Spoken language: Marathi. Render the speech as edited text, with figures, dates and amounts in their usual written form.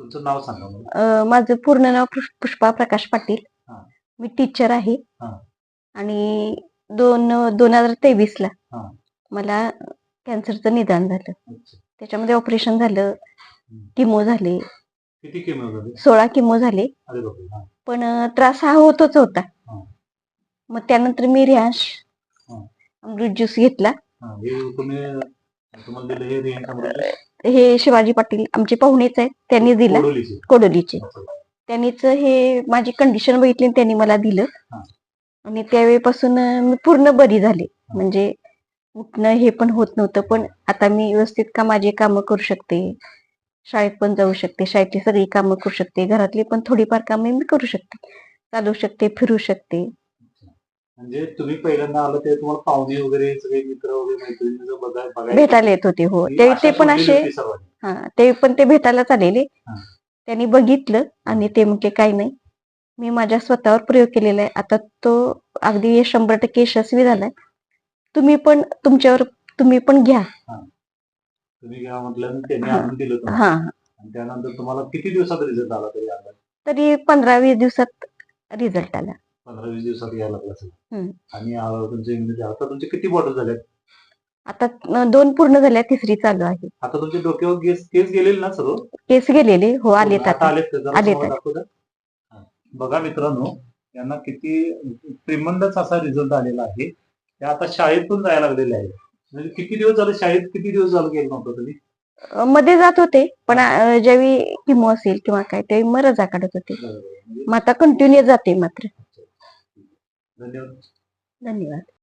तुमचं नाव सांगा मला. माझं पूर्ण नाव पुष्पा प्रकाश पाटील. हा. मी टीचर आहे. हा. आणि 2023 ला हा. मला कॅन्सरचं निदान झालं. अच्छा. त्याच्यामध्ये ऑपरेशन झालं, किमो झाले, किती किमो झाले? 16 किमो झाले. अरे बापरे. हा. पण त्रास हा होतच होता. हा. मग त्यानंतर मी रिहान्श हा. अमृत ज्यूस घेतला. हा. हे तुम्हाला दिलं हे रिहान्श अमृत ज्यूस? हे शिवाजी पाटील आमचे पाहुणेच आहेत, त्यांनी दिला. कोडोलीचे. त्यांनीच हे माझी कंडिशन बघितली आणि त्यांनी मला दिलं. आणि त्यावेळेपासून मी पूर्ण बरी झाले. म्हणजे उठणं हे पण होत नव्हतं, पण आता मी व्यवस्थित माझी कामं करू शकते, शाळेत पण जाऊ शकते, शाळेतली सगळी कामं करू शकते, घरातली पण थोडीफार कामे मी करू शकते, चालू शकते, फिरू शकते. म्हणजे तुम्ही पहिल्यांदा आलं ते तुम्हाला पाहुणे वगैरे सगळे मित्र वगैरे मैत्रिणी भेटायला येत होते. हो, ते पण असे ते पण ते भेटायलाच आलेले. त्यांनी बघितलं आणि ते म्हटले काही नाही, मी माझ्या स्वतःवर प्रयोग केलेला आहे, आता तो अगदी 100% यशस्वी झालाय, तुम्ही पण तुम्ही पण घ्या. तुम्ही घ्या म्हटलं, त्यांनी आणून दिलं तुम्हाला. आणि त्यानंतर तुम्हाला किती दिवसात रिझल्ट आला तरी 15-20 दिवसात रिझल्ट आला. 15-20 दिवसात यायला लागला असेल. आणि आता तुमचे किती बॉटल झाल्यात? आता 2 पूर्ण झाल्या, 3री चालू आहे. आता तुमच्या डोक्यावर केस गेलेले ना सर्व? केस गेलेले, हो, आलेत आता. आलेत. बघा मित्रांनो, यांना किती ट्रिमंडस असा रिझल्ट आलेला आहे. ते आता शाळेतून जायला लागलेले आहे. म्हणजे किती दिवस झाले शाळेत, किती दिवस झाले गेले नव्हतं तुम्ही? मध्ये जात होते, पण ज्यावेळी किमो असेल किंवा काय त्यावेळी मग रजा काढत होते. मग आता कंटिन्यू जाते मात्र. धन्यवाद. धन्यवाद.